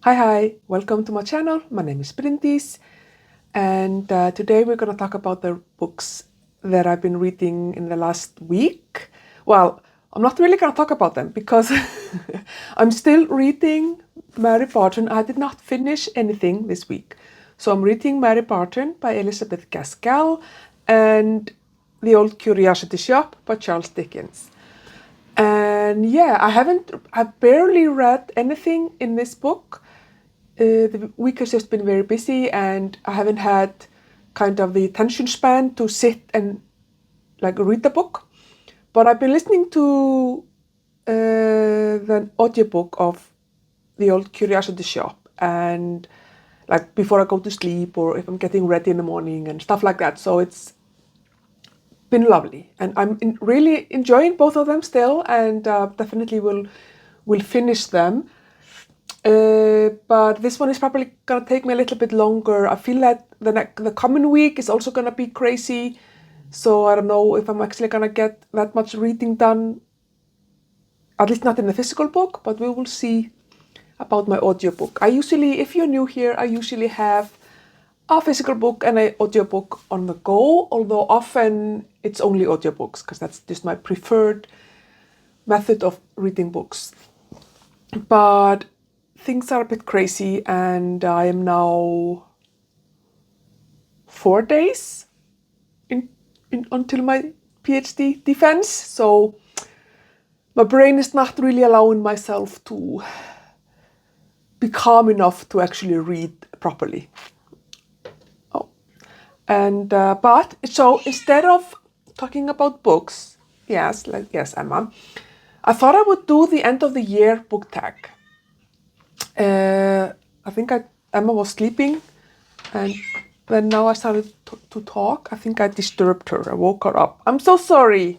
Hi, welcome to my channel. My name is Bryndís, and today we're going to talk about the books that I've been reading in the last week. Well, I'm not really going to talk about them because I'm still reading Mary Barton. I did not finish anything this week. So I'm reading Mary Barton by Elizabeth Gaskell and The Old Curiosity Shop by Charles Dickens. And yeah, I've barely read anything in this book. The week has just been very busy and I haven't had kind of the attention span to sit and read the book. But I've been listening to the audiobook of The Old Curiosity Shop and before I go to sleep or if I'm getting ready in the morning and stuff like that. So it's been lovely and I'm really enjoying both of them still and definitely will finish them. But this one is probably gonna take me a little bit longer. I feel that the coming week is also gonna be crazy. So I don't know if I'm actually gonna get that much reading done, at least not in the physical book, but we will see about my audiobook. If you're new here, I usually have a physical book and an audiobook on the go, although often it's only audiobooks because that's just my preferred method of reading books. But things are a bit crazy and I am now 4 days until my PhD defense. So my brain is not really allowing myself to be calm enough to actually read properly. But so instead of talking about books, yes, Emma, I thought I would do the end of the year book tag. I think Emma was sleeping and then now I started to talk. I think I disturbed her. I woke her up. I'm so sorry,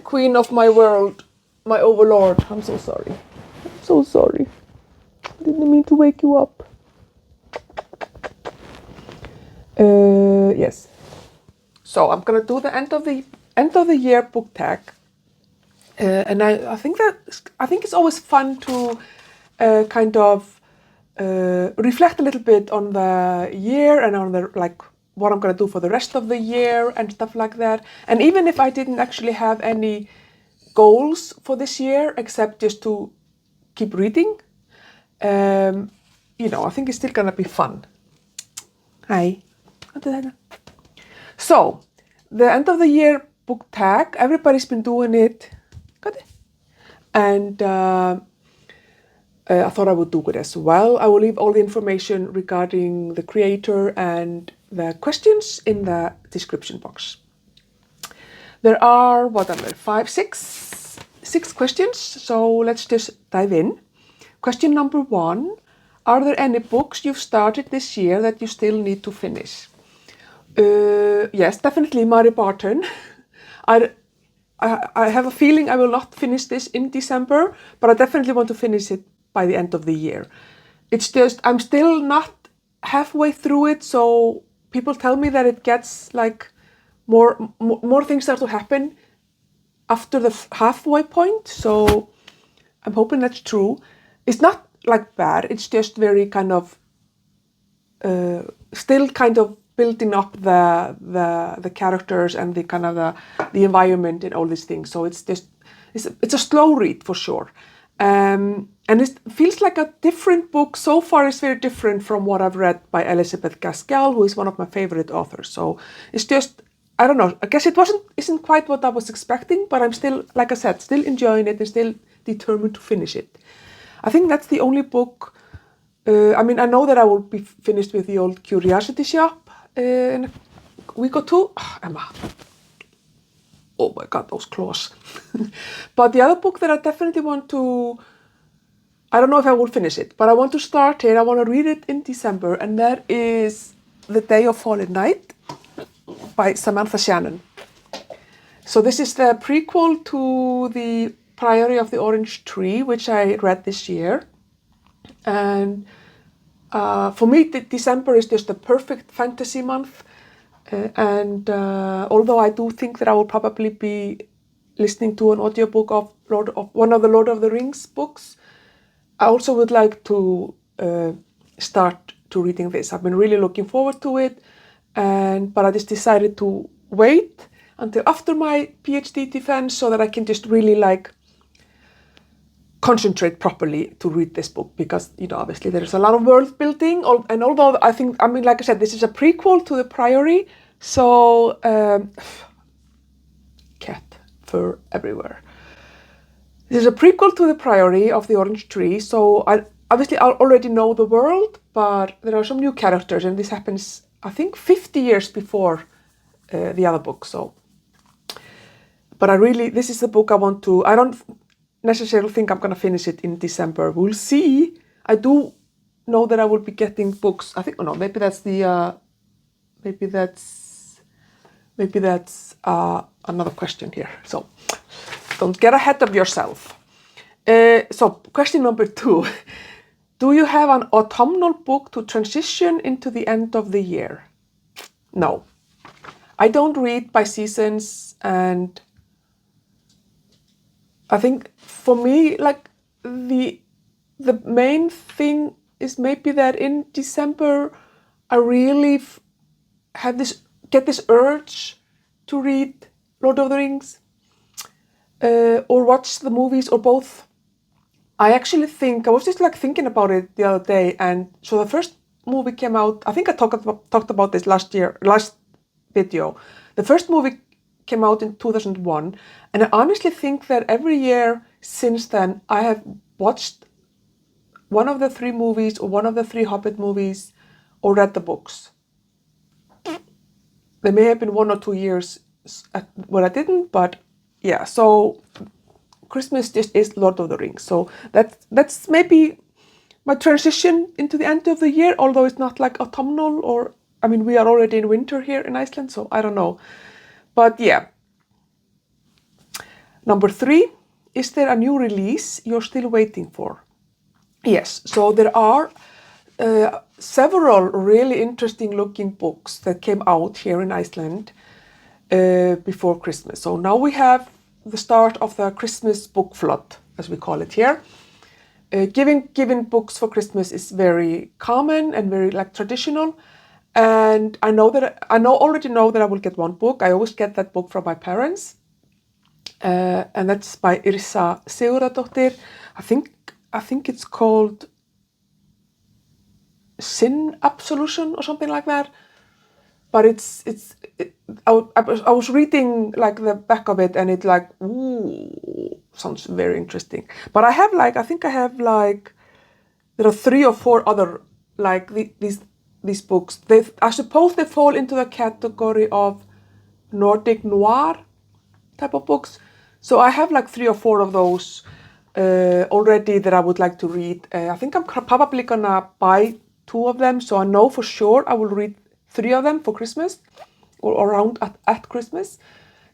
queen of my world, my overlord. I'm so sorry. I'm so sorry. I didn't mean to wake you up. Yes. So I'm gonna do the end of the year book tag, and I think it's always fun to reflect a little bit on the year and on what I'm gonna do for the rest of the year and stuff like that. And even if I didn't actually have any goals for this year except just to keep reading, I think it's still gonna be fun. Hi. So, the end of the year book tag, everybody's been doing it. And I thought I would do it as well. I will leave all the information regarding the creator and the questions in the description box. There are, six questions. So let's just dive in. Question number 1. Are there any books you've started this year that you still need to finish? Yes, definitely Mary Barton. I have a feeling I will not finish this in December, but I definitely want to finish it by the end of the year. It's just, I'm still not halfway through it, so people tell me that it gets more things start to happen after the halfway point, so I'm hoping that's true. It's not bad, it's just very still building up the characters and the environment and all these things. So it's a slow read for sure. And it feels like a different book. So far it's very different from what I've read by Elizabeth Gaskell, who is one of my favorite authors. So it's just, I don't know, I guess isn't quite what I was expecting, but I'm still, like I said, still enjoying it and still determined to finish it. I think that's the only book. I know that I will be finished with The Old Curiosity Shop in a week or two. Emma. Oh my God, those claws. But the other book that I definitely want to, I don't know if I will finish it, but I want to start it. I want to read it in December, and that is The Day of Fallen Night by Samantha Shannon. So this is the prequel to The Priory of the Orange Tree, which I read this year. And for me, December is just a perfect fantasy month. Although I do think that I will probably be listening to an audiobook of one of the Lord of the Rings books, I also would like to start to reading this. I've been really looking forward to it, but I just decided to wait until after my PhD defense so that I can just really like concentrate properly to read this book, because obviously there's a lot of world building, and although like I said, this is a prequel to the Priory, so cat fur everywhere. This is a prequel to the Priory of the Orange Tree, so I already know the world, but there are some new characters, and this happens I think 50 years before the other book. So, but this is the book I want to. I don't necessarily think I'm going to finish it in December. We'll see. I do know that I will be getting books. I think, maybe that's another question here. So don't get ahead of yourself. So question number 2. Do you have an autumnal book to transition into the end of the year? No. I don't read by seasons, and I think for me, like the main thing is maybe that in December I really get this urge to read Lord of the Rings or watch the movies, or both. I actually think, I was just like thinking about it the other day, and so the first movie came out, I think I talked about this last video. The first movie came out in 2001, and I honestly think that every year since then I have watched one of the 3 movies or one of the 3 Hobbit movies or read the books. There may have been 1 or 2 years where I didn't, but yeah, so Christmas just is Lord of the Rings. So that's maybe my transition into the end of the year, although it's not like autumnal, or we are already in winter here in Iceland, so I don't know. But yeah. Number 3, is there a new release you're still waiting for? Yes, so there are several really interesting looking books that came out here in Iceland before Christmas. So now we have the start of the Christmas book flood, as we call it here. Giving books for Christmas is very common and very like traditional. And I already know that I will get one book. I always get that book from my parents. And that's by Yrsa Sigurðardóttir. I think it's called Sin Absolution or something like that. But I was reading like the back of it, and it like, ooh, sounds very interesting. But I have there are 3 or 4 other like these books. I suppose they fall into the category of Nordic noir type of books. So I have like 3 or 4 of those already that I would like to read. I think I'm probably gonna buy 2 of them, so I know for sure I will read 3 of them for Christmas, or around at Christmas.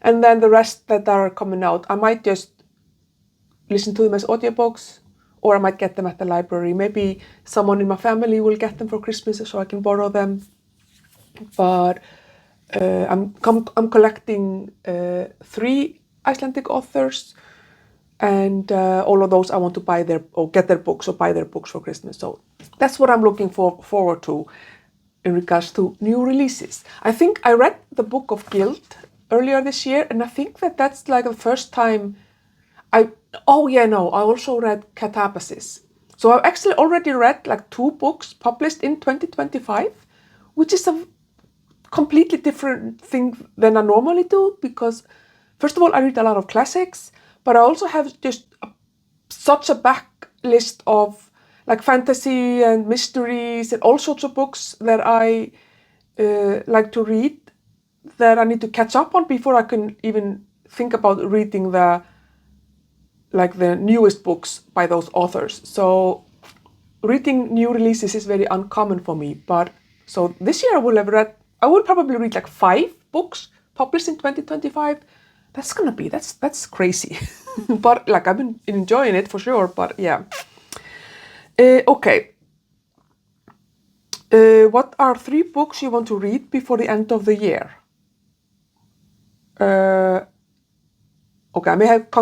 And then the rest that are coming out, I might just listen to them as audiobooks, or I might get them at the library. Maybe someone in my family will get them for Christmas so I can borrow them. But I'm collecting 3 Icelandic authors, and all of those I want to buy get their books or buy their books for Christmas. So that's what I'm looking forward to in regards to new releases. I think I read the Book of Guild earlier this year, and I think that's like the first time I also read Catabasis. So I've actually already read like 2 books published in 2025, which is a completely different thing than I normally do, because first of all, I read a lot of classics, but I also have just such a backlist of like fantasy and mysteries and all sorts of books that I like to read, that I need to catch up on before I can even think about reading the newest books by those authors. So reading new releases is very uncommon for me. But so this year I will probably read like 5 books published in 2025. That's crazy. But like I've been enjoying it for sure, but yeah. Okay. What are 3 books you want to read before the end of the year? Okay, I may have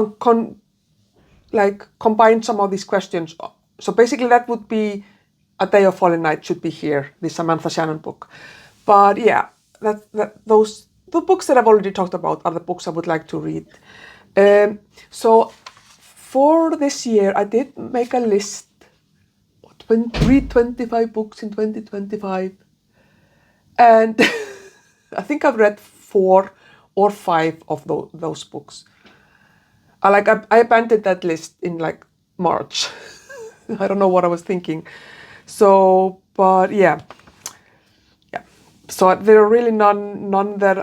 combined some of these questions. So basically that would be A Day of Fallen Night should be here, the Samantha Shannon book. But yeah, the books that I've already talked about are the books I would like to read. So for this year, I did make a list. Read 25 books in 2025. And I think I've read 4 or 5 of those books. I abandoned that list in like March. I don't know what I was thinking. So, but yeah. So there are really none that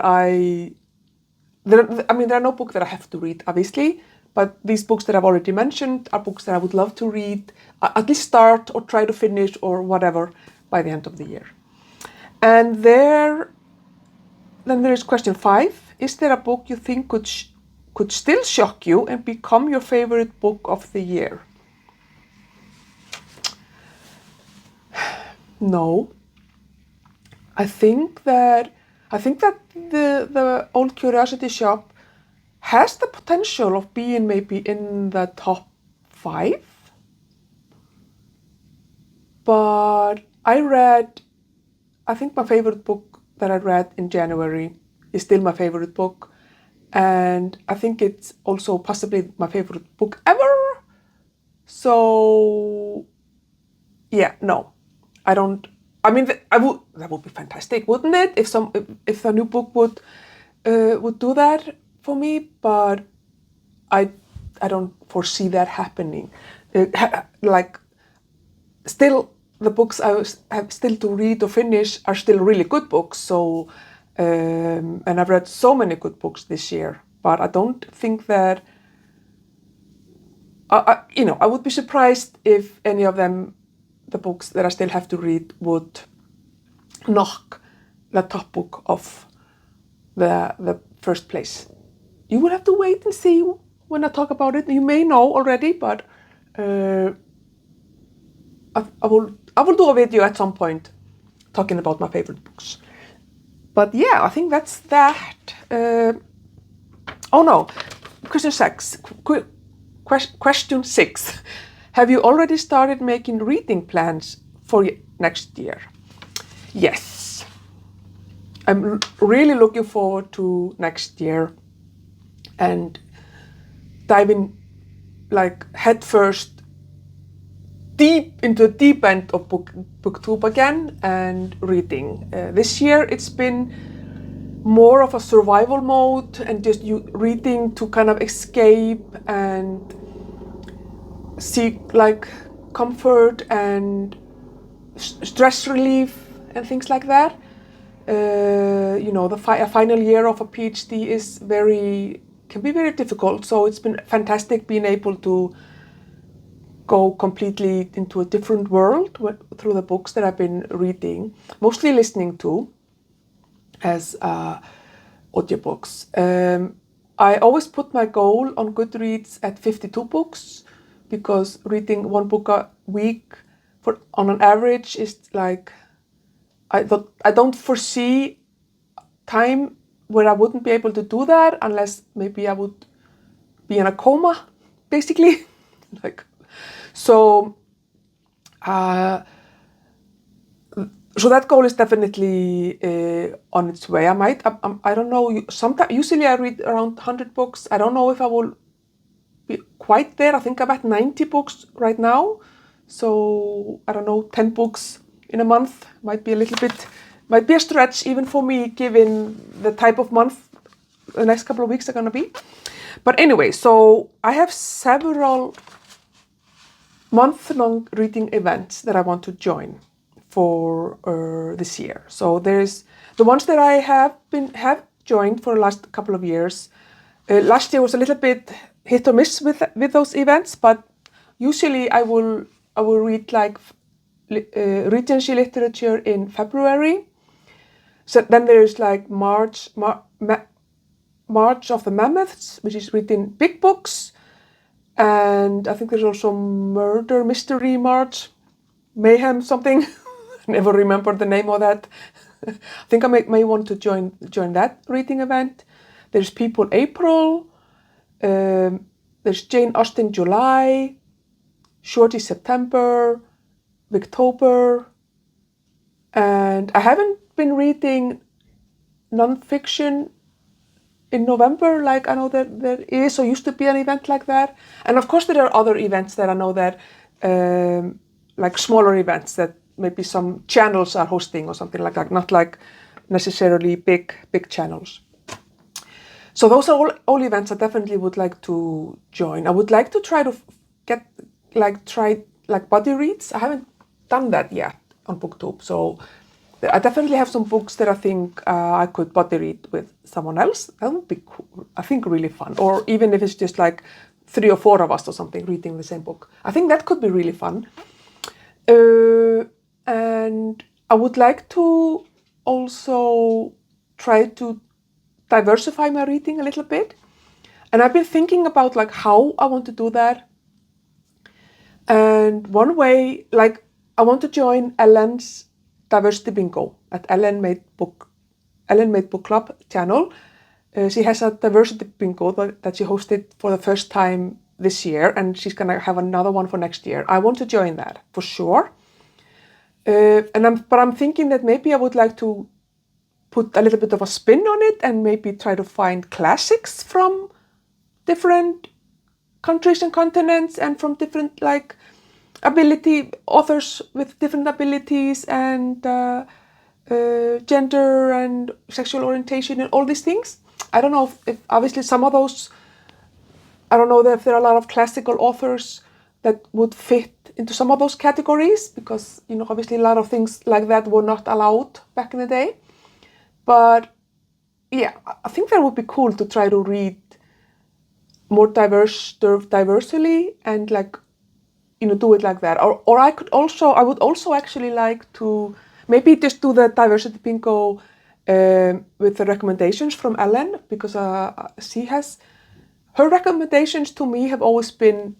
there are no books that I have to read, obviously, but these books that I've already mentioned are books that I would love to read, at least start or try to finish or whatever by the end of the year. And then there is question 5. Is there a book you think could still shock you and become your favorite book of the year? No. I think that the Old Curiosity Shop has the potential of being maybe in the top 5. But I think my favorite book that I read in January is still my favorite book. And I think it's also possibly my favorite book ever. So, yeah, no, I don't. I mean, that would be fantastic, wouldn't it? If a new book would do that for me, but I don't foresee that happening. Still, the books I have still to read or finish are still really good books. So, and I've read so many good books this year, but I don't think that. I would be surprised if any of them, the books that I still have to read, would knock the top book of the first place. You will have to wait and see when I talk about it. You may know already, but I will do a video at some point talking about my favorite books. But yeah, I think that's that. Oh no, question 6. Question 6. Have you already started making reading plans for next year? Yes. I'm really looking forward to next year and diving like headfirst deep into the deep end of booktube again and reading. This year it's been more of a survival mode and just reading to kind of escape and seek like comfort and stress relief and things like that. The final year of a PhD can be very difficult. So it's been fantastic being able to go completely into a different world through the books that I've been reading, mostly listening to as audiobooks. I always put my goal on Goodreads at 52 books because reading one book a week on an average is like, I don't foresee time where I wouldn't be able to do that unless maybe I would be in a coma, basically. So that goal is definitely on its way. I don't know. Usually I read around 100 books. I don't know if I will be quite there. I think I'm at 90 books right now. So I don't know, 10 books in a month might be a stretch even for me, given the type of month the next couple of weeks are gonna be. But anyway, so I have several month-long reading events that I want to join for this year. So there's the ones that I have joined for the last couple of years. Last year was a little bit hit or miss with those events, but usually I will read like Regency literature in February. So then there's like March of the Mammoths, which is reading big books. And I think there's also Murder Mystery March, Mayhem something. Never remember the name of that. I think I may want to join that reading event. There's People April. There's Jane Austen July. Shorty September. October, and I haven't been reading non-fiction in November, like I know that there is or used to be an event like that. And of course there are other events that I know that, like smaller events that maybe some channels are hosting or something like that, not like necessarily big channels. So those are all events I definitely would like to join. I would like to try to try buddy reads. I haven't done that yet on BookTube, so I definitely have some books that I think I could buddy read with someone else. That would be cool. I think really fun. Or even if it's just like 3 or 4 of us or something reading the same book. I think that could be really fun. And I would like to also try to diversify my reading a little bit. And I've been thinking about like how I want to do that. And one way, like I want to join Ellen's Diversity Bingo at Ellen Made Book Club channel. She has a diversity bingo that she hosted for the first time this year, and she's gonna have another one for next year. I want to join that for sure. But I'm thinking that maybe I would like to put a little bit of a spin on it and maybe try to find classics from different countries and continents and from different like authors with different abilities and gender and sexual orientation and all these things. I don't know if obviously some of those, I don't know if there are a lot of classical authors that would fit into some of those categories because, you know, obviously a lot of things like that were not allowed back in the day. But yeah, I think that would be cool to try to read more diversely and like, you know, do it like that. Or I would also actually like to maybe just do the diversity bingo with the recommendations from Ellen, because her recommendations to me have always been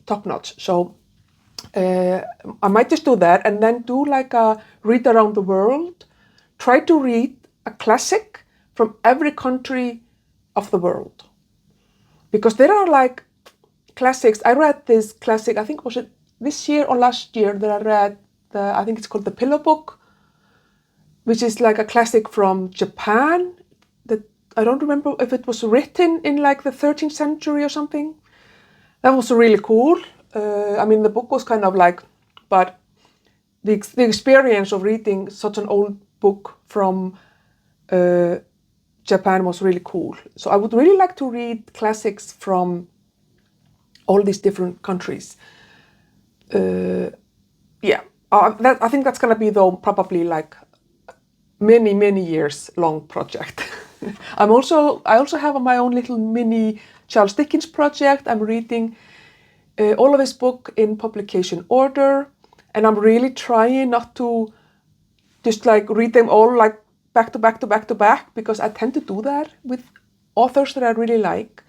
top notch. So I might just do that and then do like a read around the world, try to read a classic from every country of the world. Because there are like classics. I read this classic, I think was it this year or last year that I read, I think it's called The Pillow Book, which is like a classic from Japan that I don't remember if it was written in like the 13th century or something. That was really cool. I mean, the book was kind of like, but the experience of reading such an old book from Japan was really cool. So I would really like to read classics from all these different countries. I think that's gonna be though probably like many years long project. I also have my own little mini Charles Dickens project. I'm reading all of his book in publication order, and I'm really trying not to just like read them all like back to back, because I tend to do that with authors that I really like.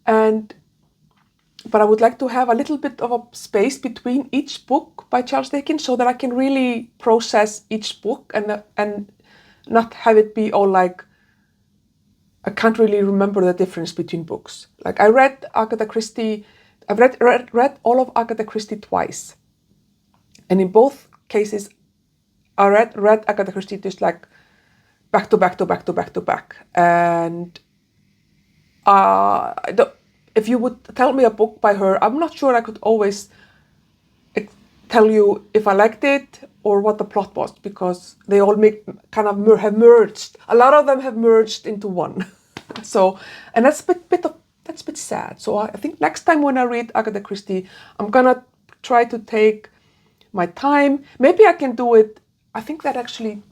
But I would like to have a little bit of a space between each book by Charles Dickens so that I can really process each book and not have it be all like, I can't really remember the difference between books. Like I read Agatha Christie, I've read all of Agatha Christie twice. And in both cases, I read Agatha Christie just like back to back. And if you would tell me a book by her, I'm not sure I could always tell you if I liked it or what the plot was, because they all have merged. A lot of them have merged into one. So, and that's a bit sad. So I think next time when I read Agatha Christie, I'm gonna try to take my time. Maybe I can do it. I think that actually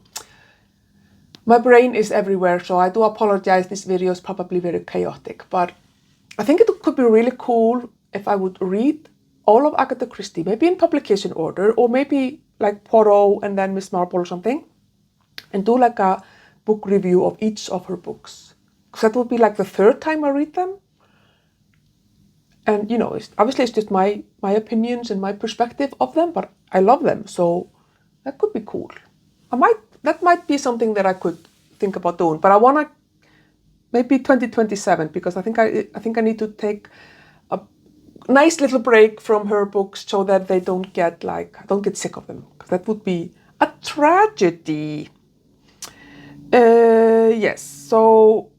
my brain is everywhere, so I do apologize. This video is probably very chaotic, but I think it could be really cool if I would read all of Agatha Christie, maybe in publication order, or maybe like Poirot and then Miss Marple or something, and do like a book review of each of her books. Because that would be like the third time I read them. And you know, obviously it's just my opinions and my perspective of them, but I love them, so that could be cool. That might be something that I could think about doing, but I wanna maybe 2027, because I think I need to take nice little break from her books so that they don't get sick of them. That would be a tragedy. Yes, so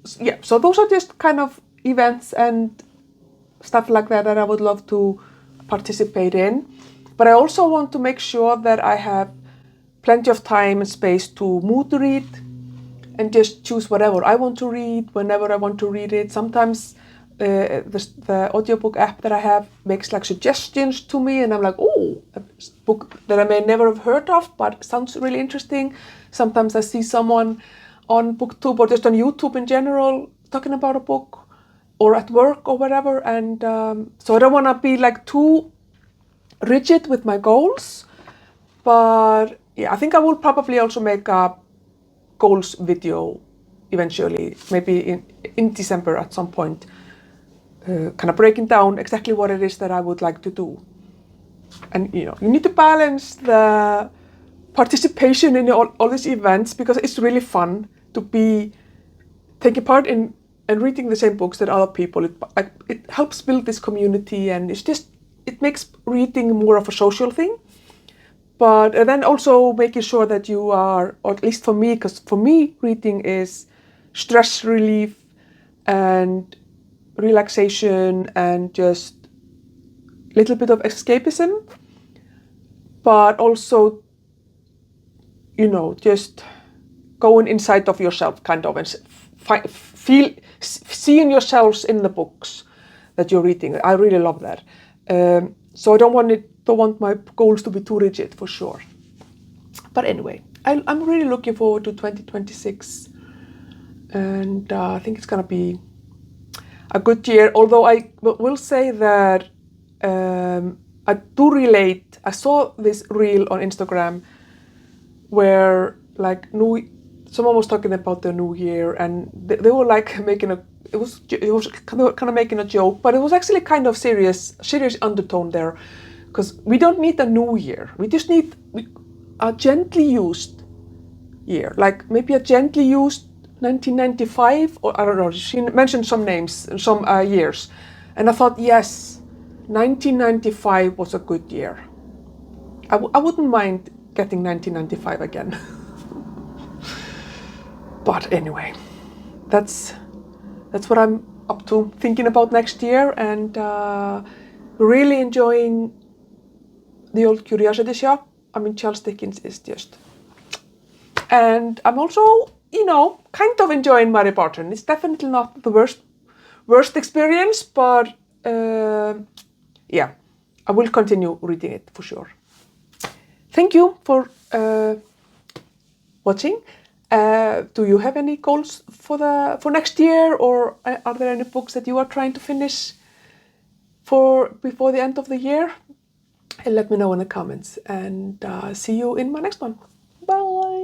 those are just kind of events and stuff like that I would love to participate in. But I also want to make sure that I have plenty of time and space to mood read and just choose whatever I want to read whenever I want to read it. Sometimes the audiobook app that I have makes like suggestions to me, and I'm like, oh, a book that I may never have heard of, but sounds really interesting. Sometimes I see someone on BookTube or just on YouTube in general talking about a book, or at work or whatever, and so I don't want to be like too rigid with my goals. But yeah, I think I will probably also make a goals video eventually, maybe in December at some point, kind of breaking down exactly what it is that I would like to do. And you need to balance the participation in all these events, because it's really fun to be taking part in and reading the same books that other people. It helps build this community, and it makes reading more of a social thing. But then also making sure that you are, or at least for me, because for me reading is stress relief and relaxation and just a little bit of escapism, but also, just going inside of yourself kind of and seeing yourselves in the books that you're reading. I really love that. So I don't want my goals to be too rigid, for sure. But anyway, I'm really looking forward to 2026, and I think it's gonna be a good year. Although I will say that I do relate. I saw this reel on Instagram where someone was talking about the new year, and they were like making it was kind of making a joke, but it was actually kind of serious undertone there, because we don't need a new year. We just need a gently used year, like maybe a gently used 1995, or I don't know. She mentioned some names, some years, and I thought, yes, 1995 was a good year. I wouldn't mind getting 1995 again. But anyway, that's what I'm up to, thinking about next year, and really enjoying the old Curiosity Shop. I mean, Charles Dickens is just... And I'm also, kind of enjoying Mary Barton. It's definitely not the worst experience, but yeah, I will continue reading it for sure. Thank you for watching. Do you have any goals for next year, or are there any books that you are trying to finish before the end of the year? Let me know in the comments, and see you in my next one. Bye.